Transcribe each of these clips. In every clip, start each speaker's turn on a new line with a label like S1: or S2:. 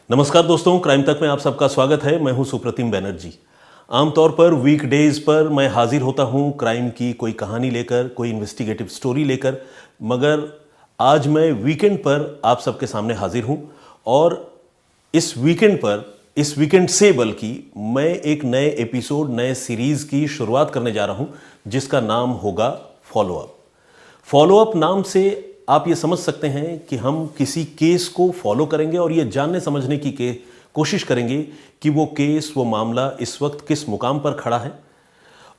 S1: नमस्कार दोस्तों, क्राइम तक में आप सबका स्वागत है। मैं हूं सुप्रतिम बैनर्जी। आमतौर पर वीकडेज पर मैं हाजिर होता हूं क्राइम की कोई कहानी लेकर, कोई इन्वेस्टिगेटिव स्टोरी लेकर, मगर आज मैं वीकेंड पर आप सबके सामने हाजिर हूं। और इस वीकेंड से बल्कि मैं एक नए एपिसोड, नए सीरीज की शुरुआत करने जा रहा हूं जिसका नाम होगा फॉलो अप। फॉलो अप नाम से आप ये समझ सकते हैं कि हम किसी केस को फॉलो करेंगे और ये जानने समझने की कोशिश करेंगे कि वो केस, वो मामला इस वक्त किस मुकाम पर खड़ा है।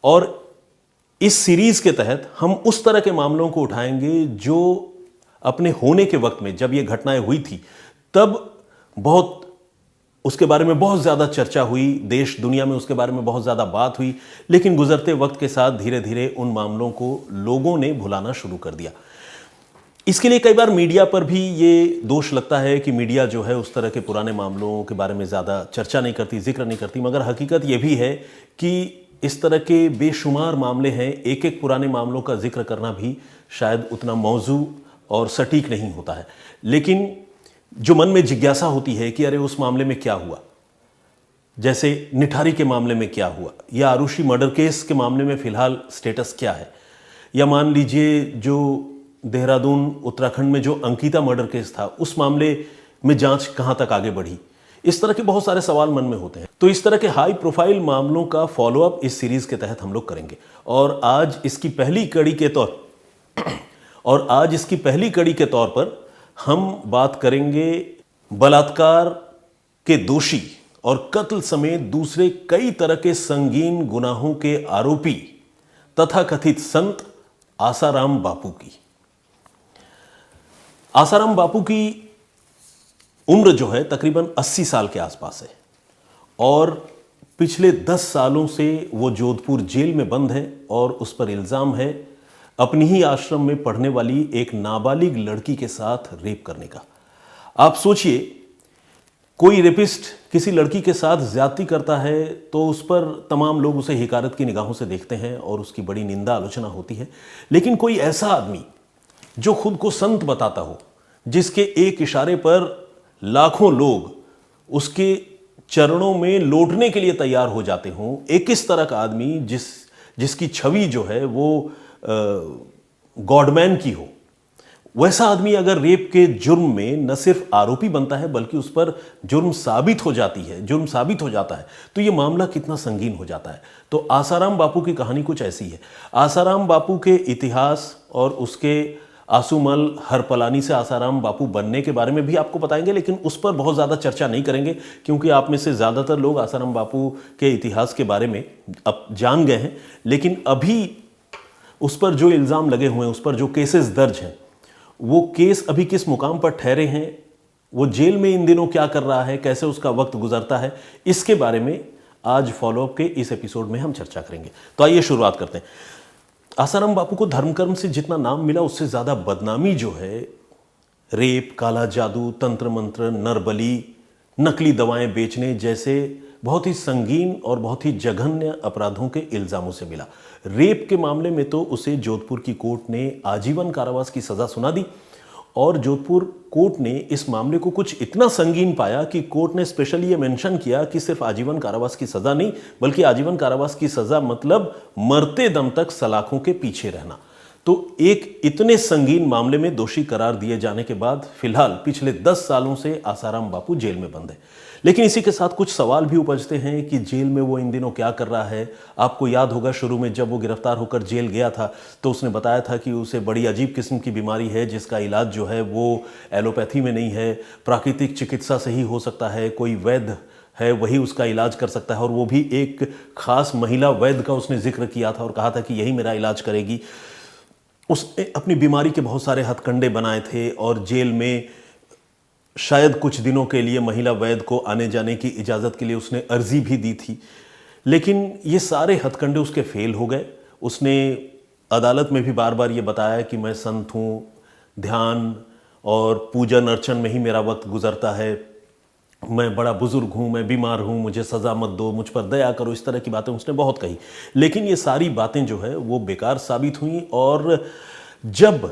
S1: और इस सीरीज के तहत हम उस तरह के मामलों को उठाएंगे जो अपने होने के वक्त में, जब ये घटनाएं हुई थी, तब उसके बारे में बहुत ज़्यादा चर्चा हुई, देश दुनिया में उसके बारे में बहुत ज़्यादा बात हुई, लेकिन गुजरते वक्त के साथ धीरे धीरे उन मामलों को लोगों ने भुलाना शुरू कर दिया। इसके लिए कई बार मीडिया पर भी ये दोष लगता है कि मीडिया जो है उस तरह के पुराने मामलों के बारे में ज़्यादा चर्चा नहीं करती, जिक्र नहीं करती, मगर हकीकत ये भी है कि इस तरह के बेशुमार मामले हैं। एक एक पुराने मामलों का जिक्र करना भी शायद उतना मौजू और सटीक नहीं होता है, लेकिन जो मन में जिज्ञासा होती है कि अरे उस मामले में क्या हुआ, जैसे निठारी के मामले में क्या हुआ, या आरुषि मर्डर केस के मामले में फिलहाल स्टेटस क्या है, या मान लीजिए जो देहरादून उत्तराखंड में जो अंकिता मर्डर केस था, उस मामले में जांच कहां तक आगे बढ़ी। इस तरह के बहुत सारे सवाल मन में होते हैं। तो इस तरह के हाई प्रोफाइल मामलों का फॉलोअप इस सीरीज के तहत हम लोग करेंगे। और आज इसकी पहली कड़ी के तौर पर हम बात करेंगे बलात्कार के दोषी और कत्ल समेत दूसरे कई तरह के संगीन गुनाहों के आरोपी तथाकथित संत आसाराम बापू की। आसाराम बापू की उम्र जो है तकरीबन 80 साल के आसपास है और पिछले 10 सालों से वो जोधपुर जेल में बंद है और उस पर इल्ज़ाम है अपनी ही आश्रम में पढ़ने वाली एक नाबालिग लड़की के साथ रेप करने का। आप सोचिए, कोई रेपिस्ट किसी लड़की के साथ ज्यादती करता है तो उस पर तमाम लोग उसे हिकारत की निगाहों से देखते हैं और उसकी बड़ी निंदा आलोचना होती है। लेकिन कोई ऐसा आदमी जो खुद को संत बताता हो, जिसके एक इशारे पर लाखों लोग उसके चरणों में लौटने के लिए तैयार हो जाते हों, एक इस तरह का आदमी जिसकी छवि जो है वो गॉडमैन की हो, वैसा आदमी अगर रेप के जुर्म में न सिर्फ आरोपी बनता है बल्कि उस पर जुर्म साबित हो जाता है, तो ये मामला कितना संगीन हो जाता है। तो आसाराम बापू की कहानी कुछ ऐसी है। आसाराम बापू के इतिहास और उसके आसूमल हरपलानी से आसाराम बापू बनने के बारे में भी आपको बताएंगे, लेकिन उस पर बहुत ज़्यादा चर्चा नहीं करेंगे क्योंकि आप में से ज़्यादातर लोग आसाराम बापू के इतिहास के बारे में अब जान गए हैं। लेकिन अभी उस पर जो इल्ज़ाम लगे हुए हैं, उस पर जो केसेस दर्ज हैं, वो केस अभी किस मुकाम पर ठहरे हैं, वो जेल में इन दिनों क्या कर रहा है, कैसे उसका वक्त गुजरता है, इसके बारे में आज फॉलोअप के इस एपिसोड में हम चर्चा करेंगे। तो आइए शुरुआत करते हैं। आसाराम बापू को धर्मकर्म से जितना नाम मिला उससे ज़्यादा बदनामी जो है रेप, काला जादू, तंत्र मंत्र, नरबली, नकली दवाएं बेचने जैसे बहुत ही संगीन और बहुत ही जघन्य अपराधों के इल्ज़ामों से मिला। रेप के मामले में तो उसे जोधपुर की कोर्ट ने आजीवन कारावास की सज़ा सुना दी और जोधपुर कोर्ट ने इस मामले को कुछ इतना संगीन पाया कि कोर्ट ने स्पेशली ये मेंशन किया कि सिर्फ आजीवन कारावास की सज़ा नहीं, बल्कि आजीवन कारावास की सज़ा मतलब मरते दम तक सलाखों के पीछे रहना। तो एक इतने संगीन मामले में दोषी करार दिए जाने के बाद फिलहाल पिछले 10 सालों से आसाराम बापू जेल में बंद है। लेकिन इसी के साथ कुछ सवाल भी उपजते हैं कि जेल में वो इन दिनों क्या कर रहा है। आपको याद होगा शुरू में जब वो गिरफ्तार होकर जेल गया था तो उसने बताया था कि उसे बड़ी अजीब किस्म की बीमारी है जिसका इलाज जो है वो एलोपैथी में नहीं है, प्राकृतिक चिकित्सा से ही हो सकता है, कोई वैद्य है वही उसका इलाज कर सकता है। और वो भी एक खास महिला वैद्य का उसने जिक्र किया था और कहा था कि यही मेरा इलाज करेगी। उसने अपनी बीमारी के बहुत सारे हथकंडे बनाए थे और जेल में शायद कुछ दिनों के लिए महिला वैद्य को आने जाने की इजाज़त के लिए उसने अर्जी भी दी थी, लेकिन ये सारे हथकंडे उसके फेल हो गए। उसने अदालत में भी बार बार ये बताया कि मैं संत हूँ, ध्यान और पूजन अर्चन में ही मेरा वक्त गुजरता है, मैं बड़ा बुजुर्ग हूँ, मैं बीमार हूँ, मुझे सज़ा मत दो, मुझ पर दया करो, इस तरह की बातें उसने बहुत कही। लेकिन ये सारी बातें जो है वो बेकार साबित हुई और जब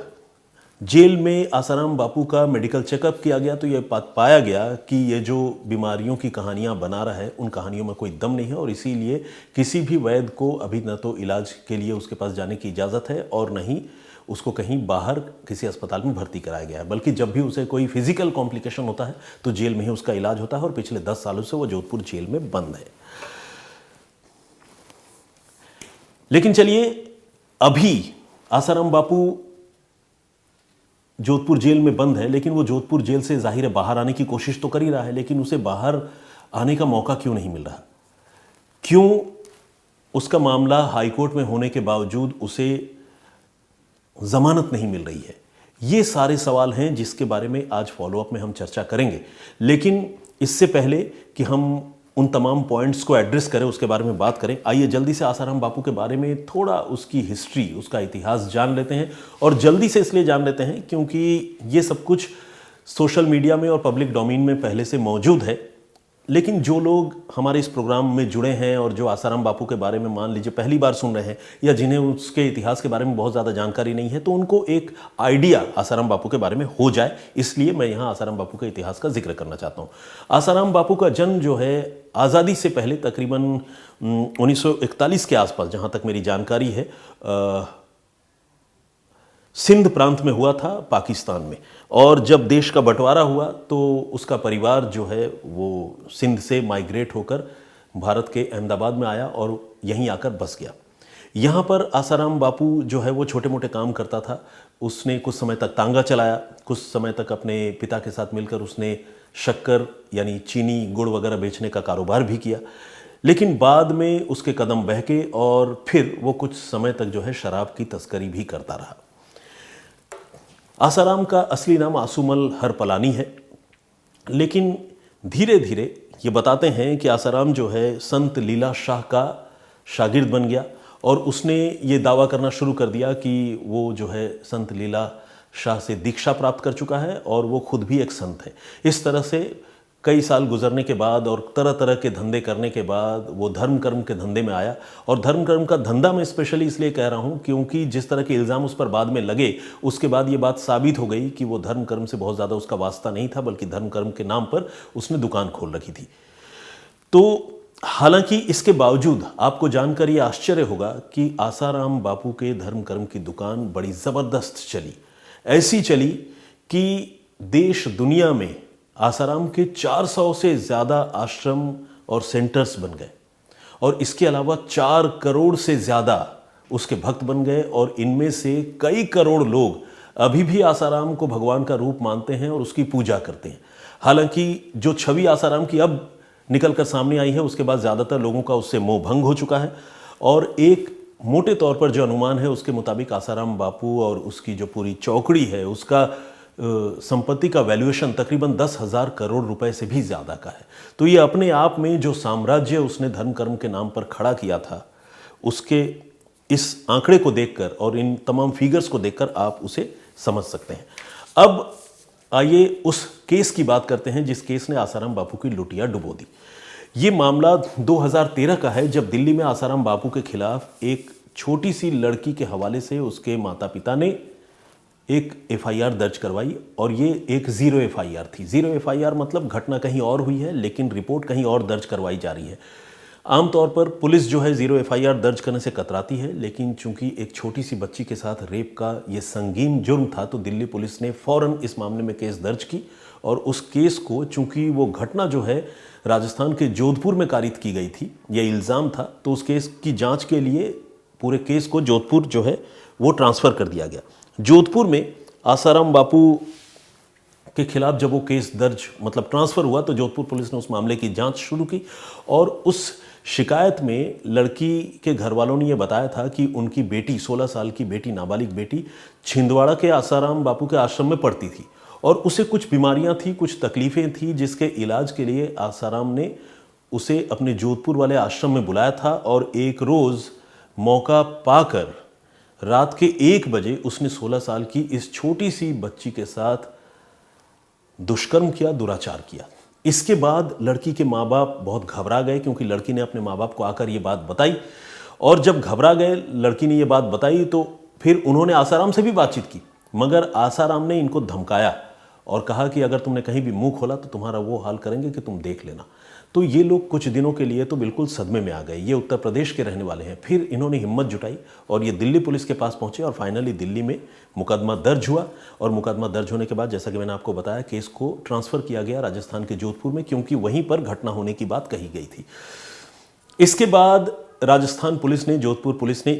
S1: जेल में आसाराम बापू का मेडिकल चेकअप किया गया तो यह पाया गया कि ये जो बीमारियों की कहानियां बना रहा है उन कहानियों में कोई दम नहीं है, और इसीलिए किसी भी वैद्य को अभी न तो इलाज के लिए उसके पास जाने की इजाज़त है और न ही उसको कहीं बाहर किसी अस्पताल में भर्ती कराया गया है, बल्कि जब भी उसे कोई फिजिकल कॉम्प्लिकेशन होता है तो जेल में ही उसका इलाज होता है, और पिछले 10 सालों से वो जोधपुर जेल में बंद है। लेकिन चलिए, अभी आसाराम बापू जोधपुर जेल में बंद है, लेकिन वो जोधपुर जेल से जाहिर है बाहर आने की कोशिश तो कर ही रहा है, लेकिन उसे बाहर आने का मौका क्यों नहीं मिल रहा? क्यों उसका मामला हाईकोर्ट में होने के बावजूद उसे जमानत नहीं मिल रही है? ये सारे सवाल हैं जिसके बारे में आज फॉलोअप में हम चर्चा करेंगे। लेकिन इससे पहले कि हम उन तमाम पॉइंट्स को एड्रेस करें, उसके बारे में बात करें, आइए जल्दी से आसाराम बापू के बारे में थोड़ा उसकी हिस्ट्री, उसका इतिहास जान लेते हैं। और जल्दी से इसलिए जान लेते हैं क्योंकि ये सब कुछ सोशल मीडिया में और पब्लिक डोमेन में पहले से मौजूद है, लेकिन जो लोग हमारे इस प्रोग्राम में जुड़े हैं और जो आसाराम बापू के बारे में मान लीजिए पहली बार सुन रहे हैं, या जिन्हें उसके इतिहास के बारे में बहुत ज़्यादा जानकारी नहीं है, तो उनको एक आइडिया आसाराम बापू के बारे में हो जाए, इसलिए मैं यहाँ आसाराम बापू के इतिहास का जिक्र करना चाहता हूँ। आसाराम बापू का जन्म जो है आज़ादी से पहले तकरीबन 1941 के आसपास, जहाँ तक मेरी जानकारी है, सिंध प्रांत में हुआ था, पाकिस्तान में। और जब देश का बंटवारा हुआ तो उसका परिवार जो है वो सिंध से माइग्रेट होकर भारत के अहमदाबाद में आया और यहीं आकर बस गया। यहाँ पर आसाराम बापू जो है वो छोटे मोटे काम करता था। उसने कुछ समय तक तांगा चलाया, कुछ समय तक अपने पिता के साथ मिलकर उसने शक्कर यानी चीनी, गुड़ वगैरह बेचने का कारोबार भी किया। लेकिन बाद में उसके कदम बहके और फिर वो कुछ समय तक जो है शराब की तस्करी भी करता रहा। आसाराम का असली नाम आसुमल हरपलानी है, लेकिन धीरे धीरे ये बताते हैं कि आसाराम जो है संत लीला शाह का शागिर्द बन गया और उसने ये दावा करना शुरू कर दिया कि वो जो है संत लीला शाह से दीक्षा प्राप्त कर चुका है और वो खुद भी एक संत है। इस तरह से कई साल गुजरने के बाद और तरह तरह के धंधे करने के बाद वो धर्म कर्म के धंधे में आया। और धर्म कर्म का धंधा मैं स्पेशली इसलिए कह रहा हूँ क्योंकि जिस तरह के इल्ज़ाम उस पर बाद में लगे, उसके बाद ये बात साबित हो गई कि वो धर्म कर्म से बहुत ज़्यादा उसका वास्ता नहीं था, बल्कि धर्म कर्म के नाम पर उसने दुकान खोल रखी थी। तो हालांकि इसके बावजूद आपको जानकर ये आश्चर्य होगा कि आसाराम बापू के धर्म कर्म की दुकान बड़ी ज़बरदस्त चली। ऐसी चली कि देश दुनिया में आसाराम के 400 से ज़्यादा आश्रम और सेंटर्स बन गए और इसके अलावा 4 करोड़ से ज़्यादा उसके भक्त बन गए और इनमें से कई करोड़ लोग अभी भी आसाराम को भगवान का रूप मानते हैं और उसकी पूजा करते हैं। हालांकि जो छवि आसाराम की अब निकलकर सामने आई है उसके बाद ज़्यादातर लोगों का उससे मोह भंग हो चुका है और एक मोटे तौर पर जो अनुमान है उसके मुताबिक आसाराम बापू और उसकी जो पूरी चौकड़ी है उसका संपत्ति का वैल्यूएशन तकरीबन 10,000 करोड़ रुपए से भी ज़्यादा का है। तो ये अपने आप में जो साम्राज्य उसने धर्म कर्म के नाम पर खड़ा किया था, उसके इस आंकड़े को देखकर और इन तमाम फिगर्स को देखकर आप उसे समझ सकते हैं। अब आइए उस केस की बात करते हैं जिस केस ने आसाराम बापू की लुटिया डुबो दी। ये मामला 2013 का है जब दिल्ली में आसाराम बापू के खिलाफ एक छोटी सी लड़की के हवाले से उसके माता पिता ने एक एफआईआर दर्ज करवाई और ये एक ज़ीरो एफआईआर थी। ज़ीरो एफआईआर मतलब घटना कहीं और हुई है लेकिन रिपोर्ट कहीं और दर्ज करवाई जा रही है। आमतौर पर पुलिस जो है ज़ीरो एफआईआर दर्ज करने से कतराती है, लेकिन चूंकि एक छोटी सी बच्ची के साथ रेप का ये संगीन जुर्म था तो दिल्ली पुलिस ने फ़ौरन इस मामले में केस दर्ज की और उस केस को, चूंकि वो घटना जो है राजस्थान के जोधपुर में कारित की गई थी, ये इल्ज़ाम था, तो उस केस की जाँच के लिए पूरे केस को जोधपुर जो है वो ट्रांसफ़र कर दिया गया। जोधपुर में आसाराम बापू के खिलाफ जब वो केस दर्ज मतलब ट्रांसफ़र हुआ तो जोधपुर पुलिस ने उस मामले की जांच शुरू की और उस शिकायत में लड़की के घर वालों ने ये बताया था कि उनकी बेटी 16 साल की बेटी, नाबालिग बेटी, छिंदवाड़ा के आसाराम बापू के आश्रम में पढ़ती थी और उसे कुछ बीमारियां थी, कुछ तकलीफ़ें थी जिसके इलाज के लिए आसाराम ने उसे अपने जोधपुर वाले आश्रम में बुलाया था और एक रोज़ मौका पाकर रात के 1 बजे उसने 16 साल की इस छोटी सी बच्ची के साथ दुष्कर्म किया, दुराचार किया। इसके बाद लड़की के माँ बाप बहुत घबरा गए क्योंकि लड़की ने अपने माँ बाप को आकर ये बात बताई और जब घबरा गए, लड़की ने ये बात बताई तो फिर उन्होंने आसाराम से भी बातचीत की। मगर आसाराम ने इनको धमकाया और कहा कि अगर तुमने कहीं भी मुंह खोला तो तुम्हारा वो हाल करेंगे कि तुम देख लेना। तो ये लोग कुछ दिनों के लिए तो बिल्कुल सदमे में आ गए। ये उत्तर प्रदेश के रहने वाले हैं। फिर इन्होंने हिम्मत जुटाई और ये दिल्ली पुलिस के पास पहुंचे और फाइनली दिल्ली में मुकदमा दर्ज हुआ। और मुकदमा दर्ज होने के बाद, जैसा कि मैंने आपको बताया, केस को ट्रांसफ़र किया गया राजस्थान के जोधपुर में, क्योंकि वहीं पर घटना होने की बात कही गई थी। इसके बाद राजस्थान पुलिस ने, जोधपुर पुलिस ने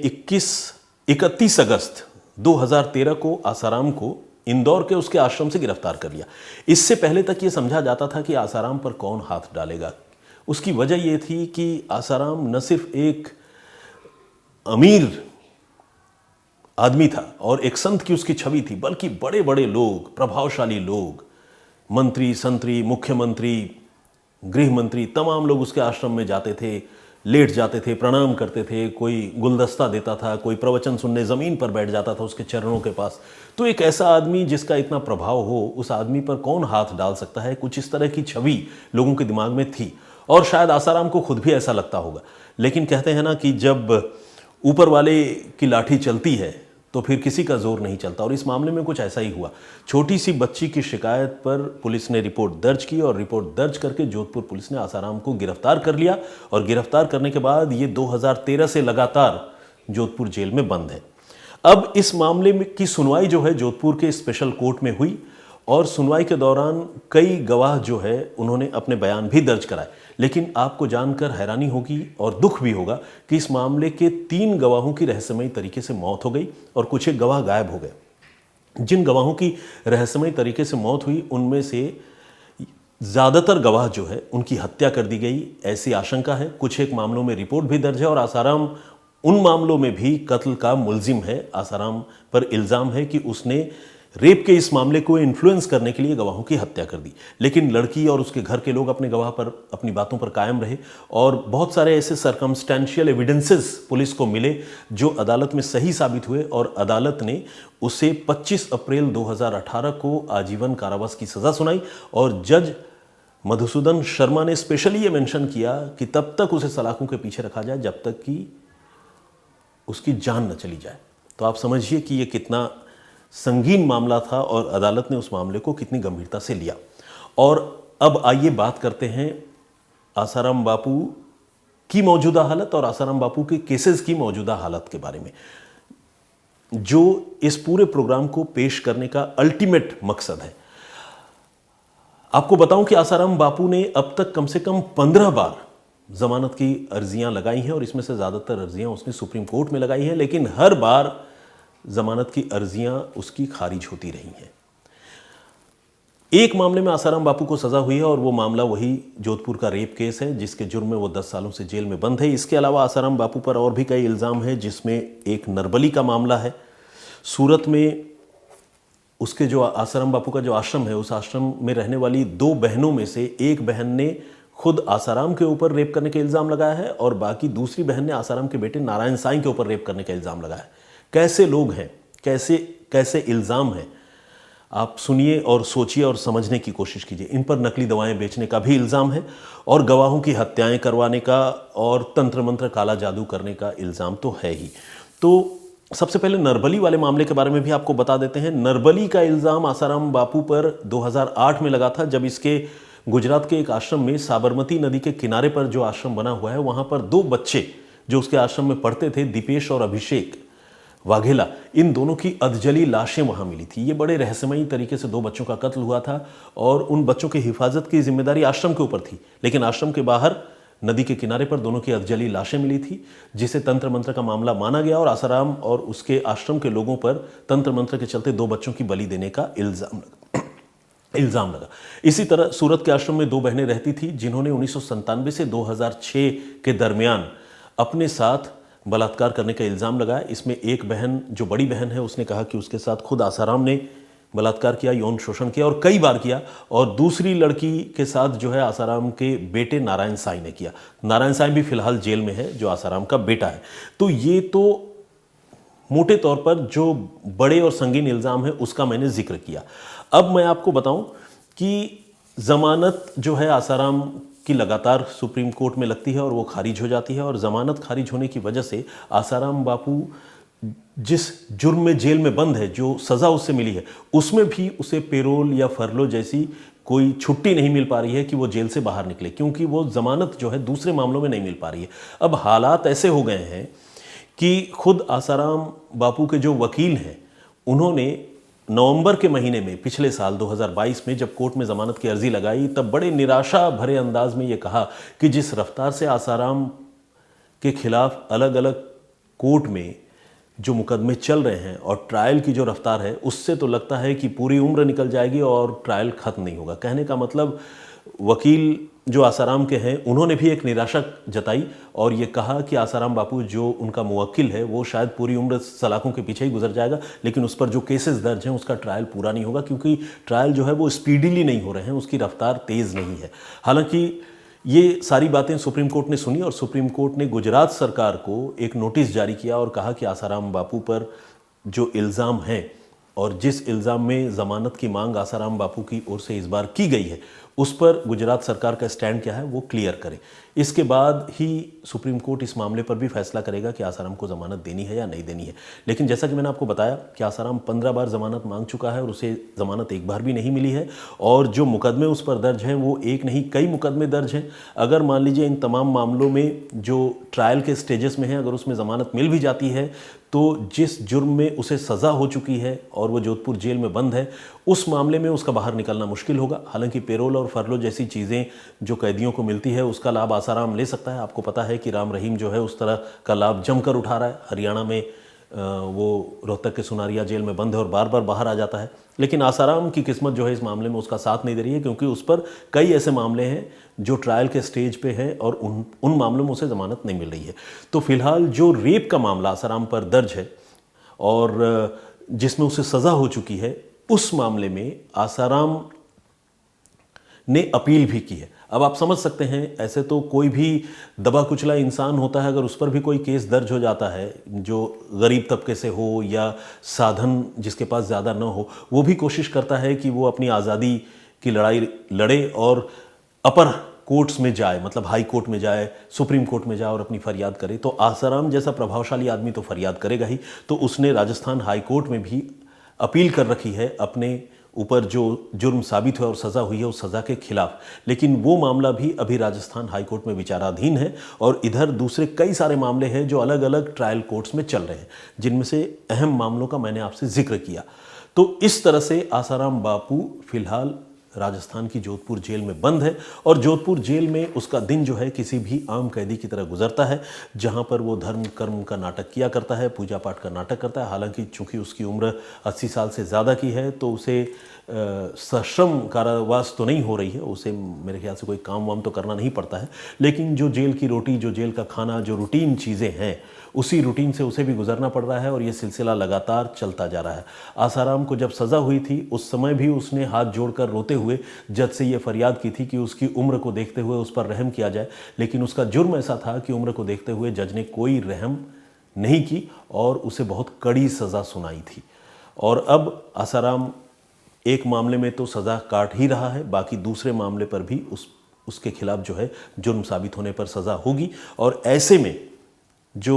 S1: 31 अगस्त 2013 को आसाराम को इंदौर के उसके आश्रम से गिरफ्तार कर लिया। इससे पहले तक ये समझा जाता था कि आसाराम पर कौन हाथ डालेगा। उसकी वजह यह थी कि आसाराम न सिर्फ एक अमीर आदमी था और एक संत की उसकी छवि थी, बल्कि बड़े बड़े लोग, प्रभावशाली लोग, मंत्री, संतरी, मुख्यमंत्री, गृह मंत्री, तमाम लोग उसके आश्रम में जाते थे, लेट जाते थे, प्रणाम करते थे। कोई गुलदस्ता देता था, कोई प्रवचन सुनने ज़मीन पर बैठ जाता था उसके चरणों के पास। तो एक ऐसा आदमी जिसका इतना प्रभाव हो, उस आदमी पर कौन हाथ डाल सकता है? कुछ इस तरह की छवि लोगों के दिमाग में थी और शायद आसाराम को खुद भी ऐसा लगता होगा। लेकिन कहते हैं ना कि जब ऊपर वाले की लाठी चलती है तो फिर किसी का जोर नहीं चलता, और इस मामले में कुछ ऐसा ही हुआ। छोटी सी बच्ची की शिकायत पर पुलिस ने रिपोर्ट दर्ज की और रिपोर्ट दर्ज करके जोधपुर पुलिस ने आसाराम को गिरफ्तार कर लिया। और गिरफ्तार करने के बाद ये 2013 से लगातार जोधपुर जेल में बंद है। अब इस मामले में की सुनवाई जो है जोधपुर के स्पेशल कोर्ट में हुई और सुनवाई के दौरान कई गवाह जो है उन्होंने अपने बयान भी दर्ज कराए। लेकिन आपको जानकर हैरानी होगी और दुख भी होगा कि इस मामले के 3 गवाहों की रहस्यमयी तरीके से मौत हो गई और कुछ एक गवाह गायब हो गए। जिन गवाहों की रहस्यमयी तरीके से मौत हुई उनमें से ज़्यादातर गवाह जो है उनकी हत्या कर दी गई, ऐसी आशंका है। कुछ एक मामलों में रिपोर्ट भी दर्ज है और आसाराम उन मामलों में भी कत्ल का मुलजिम है। आसाराम पर इल्ज़ाम है कि उसने रेप के इस मामले को इन्फ्लुएंस करने के लिए गवाहों की हत्या कर दी। लेकिन लड़की और उसके घर के लोग अपने गवाह पर, अपनी बातों पर कायम रहे और बहुत सारे ऐसे सर्कमस्टेंशियल एविडेंसेस पुलिस को मिले जो अदालत में सही साबित हुए और अदालत ने उसे 25 अप्रैल 2018 को आजीवन कारावास की सज़ा सुनाई। और जज मधुसूदन शर्मा ने स्पेशली ये मेंशन किया कि तब तक उसे सलाखों के पीछे रखा जाए जब तक कि उसकी जान न चली जाए। तो आप समझिए कि ये कितना संगीन मामला था और अदालत ने उस मामले को कितनी गंभीरता से लिया। और अब आइए बात करते हैं आसाराम बापू की मौजूदा हालत और आसाराम बापू के केसेस की मौजूदा हालत के बारे में, जो इस पूरे प्रोग्राम को पेश करने का अल्टीमेट मकसद है। आपको बताऊं कि आसाराम बापू ने अब तक कम से कम 15 बार जमानत की अर्जियां लगाई हैं और इसमें से ज़्यादातर अर्जियां उसने सुप्रीम कोर्ट में लगाई हैं, लेकिन हर बार जमानत की अर्जियां उसकी खारिज होती रही हैं। एक मामले में आसाराम बापू को सजा हुई है और वो मामला वही जोधपुर का रेप केस है जिसके जुर्म में वो 10 सालों से जेल में बंद है। इसके अलावा आसाराम बापू पर और भी कई इल्ज़ाम हैं, जिसमें एक नरबली का मामला है। सूरत में उसके जो आसाराम बापू का जो आश्रम है, उस आश्रम में रहने वाली 2 बहनों में से एक बहन ने खुद आसाराम के ऊपर रेप करने का इल्ज़ाम लगाया है और बाकी दूसरी बहन ने आसाराम के बेटे नारायण साईं के ऊपर रेप करने का इल्ज़ाम लगाया है। कैसे लोग हैं, कैसे कैसे इल्ज़ाम हैं, आप सुनिए और सोचिए और समझने की कोशिश कीजिए। इन पर नकली दवाएं बेचने का भी इल्ज़ाम है और गवाहों की हत्याएं करवाने का और तंत्र मंत्र काला जादू करने का इल्ज़ाम तो है ही। तो सबसे पहले नरबली वाले मामले के बारे में भी आपको बता देते हैं। नरबली का इल्ज़ाम आसाराम बापू पर 2008 में लगा था, जब इसके गुजरात के एक आश्रम में, साबरमती नदी के किनारे पर जो आश्रम बना हुआ है, वहाँ पर 2 बच्चे जो उसके आश्रम में पढ़ते थे, दीपेश और अभिषेक वाघेला, इन दोनों की अधजली लाशें वहाँ मिली थी। ये बड़े रहस्यमयी तरीके से 2 बच्चों का कत्ल हुआ था और उन बच्चों की हिफाजत की जिम्मेदारी आश्रम के ऊपर थी, लेकिन आश्रम के बाहर नदी के किनारे पर दोनों की अधजली लाशें मिली थी, जिसे तंत्र मंत्र का मामला माना गया और आसाराम और उसके आश्रम के लोगों पर तंत्र मंत्र के चलते 2 बच्चों की बलि देने का इल्ज़ाम लगा। इसी तरह सूरत के आश्रम में 2 बहनें रहती थी जिन्होंने 1997 से 2006 के दरमियान अपने साथ बलात्कार करने का इल्ज़ाम लगाया। इसमें एक बहन, जो बड़ी बहन है, उसने कहा कि उसके साथ खुद आसाराम ने बलात्कार किया, यौन शोषण किया और कई बार किया, और दूसरी लड़की के साथ जो है आसाराम के बेटे नारायण साईं ने किया। नारायण साईं भी फिलहाल जेल में है, जो आसाराम का बेटा है। तो ये तो मोटे तौर पर जो बड़े और संगीन इल्ज़ाम है उसका मैंने जिक्र किया। अब मैं आपको बताऊं कि ज़मानत जो है आसाराम की लगातार सुप्रीम कोर्ट में लगती है और वो खारिज हो जाती है, और ज़मानत खारिज होने की वजह से आसाराम बापू जिस जुर्म में जेल में बंद है, जो सज़ा उससे मिली है, उसमें भी उसे पेरोल या फरलो जैसी कोई छुट्टी नहीं मिल पा रही है कि वो जेल से बाहर निकले, क्योंकि वो ज़मानत जो है दूसरे मामलों में नहीं मिल पा रही है। अब हालात ऐसे हो गए हैं कि खुद आसाराम बापू के जो वकील हैं, उन्होंने नवंबर के महीने में पिछले साल 2022 में जब कोर्ट में ज़मानत की अर्जी लगाई, तब बड़े निराशा भरे अंदाज में ये कहा कि जिस रफ्तार से आसाराम के खिलाफ अलग अलग कोर्ट में जो मुकदमे चल रहे हैं और ट्रायल की जो रफ्तार है, उससे तो लगता है कि पूरी उम्र निकल जाएगी और ट्रायल ख़त्म नहीं होगा। कहने का मतलब वकील जो आसाराम के हैं, उन्होंने भी एक निराशा जताई और ये कहा कि आसाराम बापू जो उनका मुवक्किल है वो शायद पूरी उम्र सलाखों के पीछे ही गुजर जाएगा, लेकिन उस पर जो केसेस दर्ज हैं उसका ट्रायल पूरा नहीं होगा, क्योंकि ट्रायल जो है वो स्पीडीली नहीं हो रहे हैं, उसकी रफ्तार तेज़ नहीं है। हालांकि ये सारी बातें सुप्रीम कोर्ट ने सुनी और सुप्रीम कोर्ट ने गुजरात सरकार को एक नोटिस जारी किया और कहा कि आसाराम बापू पर जो इल्ज़ाम हैं और जिस इल्ज़ाम में ज़मानत की मांग आसाराम बापू की ओर से इस बार की गई है, उस पर गुजरात सरकार का स्टैंड क्या है वो क्लियर करे। इसके बाद ही सुप्रीम कोर्ट इस मामले पर भी फैसला करेगा कि आसाराम को ज़मानत देनी है या नहीं देनी है। लेकिन जैसा कि मैंने आपको बताया कि आसाराम 15 बार ज़मानत मांग चुका है और उसे ज़मानत एक बार भी नहीं मिली है, और जो मुकदमे उस पर दर्ज हैं वो एक नहीं कई मुकदमे दर्ज हैं। अगर मान लीजिए इन तमाम मामलों में जो ट्रायल के स्टेजेस में है, अगर उसमें ज़मानत मिल भी जाती है, तो जिस जुर्म में उसे सज़ा हो चुकी है और वो जोधपुर जेल में बंद है, उस मामले में उसका बाहर निकलना मुश्किल होगा। हालांकि पेरोल और फरलो जैसी चीज़ें जो कैदियों को मिलती है, उसका लाभ आसाराम ले सकता है। आपको पता है कि राम रहीम जो है उस तरह का लाभ जमकर उठा रहा है। हरियाणा में वो रोहतक के सुनारिया जेल में बंद है और बार बार बाहर आ जाता है। लेकिन आसाराम की किस्मत जो है इस मामले में उसका साथ नहीं दे रही है, क्योंकि उस पर कई ऐसे मामले हैं जो ट्रायल के स्टेज पे हैं और उन मामलों में उसे ज़मानत नहीं मिल रही है। तो फिलहाल जो रेप का मामला आसाराम पर दर्ज है और जिसमें उसे सज़ा हो चुकी है, उस मामले में आसाराम ने अपील भी की है। अब आप समझ सकते हैं, ऐसे तो कोई भी दबा कुचला इंसान होता है, अगर उस पर भी कोई केस दर्ज हो जाता है जो गरीब तबके से हो या साधन जिसके पास ज़्यादा न हो, वो भी कोशिश करता है कि वो अपनी आज़ादी की लड़ाई लड़े और अपर कोर्ट्स में जाए, मतलब हाई कोर्ट में जाए, सुप्रीम कोर्ट में जाए और अपनी फरियाद करे। तो आसाराम जैसा प्रभावशाली आदमी तो फरियाद करेगा ही, तो उसने राजस्थान हाई कोर्ट में भी अपील कर रखी है अपने ऊपर जो जुर्म साबित हुआ और सज़ा हुई है उस सज़ा के खिलाफ। लेकिन वो मामला भी अभी राजस्थान हाई कोर्ट में विचाराधीन है और इधर दूसरे कई सारे मामले हैं जो अलग अलग ट्रायल कोर्ट्स में चल रहे हैं, जिनमें से अहम मामलों का मैंने आपसे जिक्र किया। तो इस तरह से आसाराम बापू फिलहाल राजस्थान की जोधपुर जेल में बंद है और जोधपुर जेल में उसका दिन जो है किसी भी आम कैदी की तरह गुजरता है, जहां पर वो धर्म कर्म का नाटक किया करता है, पूजा पाठ का नाटक करता है। हालांकि चूंकि उसकी उम्र 80 साल से ज़्यादा की है, तो उसे सश्रम कारावास तो नहीं हो रही है, उसे मेरे ख्याल से कोई काम वाम तो करना नहीं पड़ता है, लेकिन जो जेल की रोटी, जो जेल का खाना, जो रूटीन चीज़ें हैं, उसी रूटीन से उसे भी गुजरना पड़ रहा है और ये सिलसिला लगातार चलता जा रहा है। आसाराम को जब सज़ा हुई थी उस समय भी उसने हाथ जोड़कर रोते हुए जज से ये फरियाद की थी कि उसकी उम्र को देखते हुए उस पर रहम किया जाए, लेकिन उसका जुर्म ऐसा था कि उम्र को देखते हुए जज ने कोई रहम नहीं की और उसे बहुत कड़ी सज़ा सुनाई थी। और अब आसाराम एक मामले में तो सज़ा काट ही रहा है, बाकी दूसरे मामले पर भी उसके खिलाफ जो है जुर्म साबित होने पर सज़ा होगी। और ऐसे में जो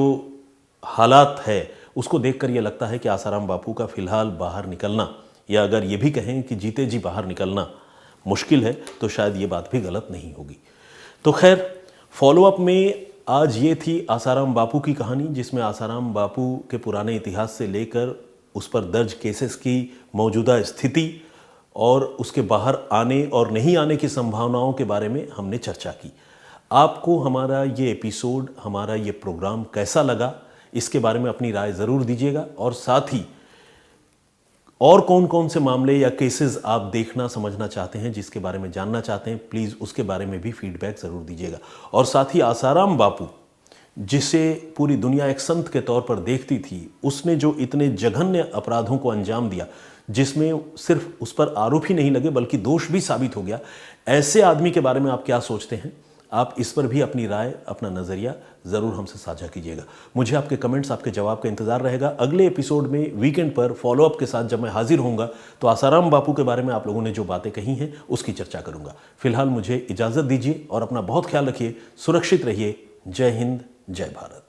S1: हालात है उसको देखकर यह लगता है कि आसाराम बापू का फ़िलहाल बाहर निकलना, या अगर ये भी कहें कि जीते जी बाहर निकलना मुश्किल है, तो शायद ये बात भी गलत नहीं होगी। तो खैर, फॉलोअप में आज ये थी आसाराम बापू की कहानी, जिसमें आसाराम बापू के पुराने इतिहास से लेकर उस पर दर्ज केसेस की मौजूदा स्थिति और उसके बाहर आने और नहीं आने की संभावनाओं के बारे में हमने चर्चा की। आपको हमारा ये एपिसोड, हमारा ये प्रोग्राम कैसा लगा, इसके बारे में अपनी राय ज़रूर दीजिएगा और साथ ही और कौन कौन से मामले या केसेस आप देखना समझना चाहते हैं, जिसके बारे में जानना चाहते हैं, प्लीज़ उसके बारे में भी फीडबैक ज़रूर दीजिएगा। और साथ ही आसाराम बापू, जिसे पूरी दुनिया एक संत के तौर पर देखती थी, उसने जो इतने जघन्य अपराधों को अंजाम दिया, जिसमें सिर्फ उस पर आरोप ही नहीं लगे बल्कि दोष भी साबित हो गया, ऐसे आदमी के बारे में आप क्या सोचते हैं? आप इस पर भी अपनी राय, अपना नज़रिया ज़रूर हमसे साझा कीजिएगा। मुझे आपके कमेंट्स, आपके जवाब का इंतज़ार रहेगा। अगले एपिसोड में वीकेंड पर फॉलोअप के साथ जब मैं हाजिर होऊंगा तो आसाराम बापू के बारे में आप लोगों ने जो बातें कही हैं उसकी चर्चा करूंगा। फिलहाल मुझे इजाज़त दीजिए और अपना बहुत ख्याल रखिए, सुरक्षित रहिए। जय हिंद, जय भारत।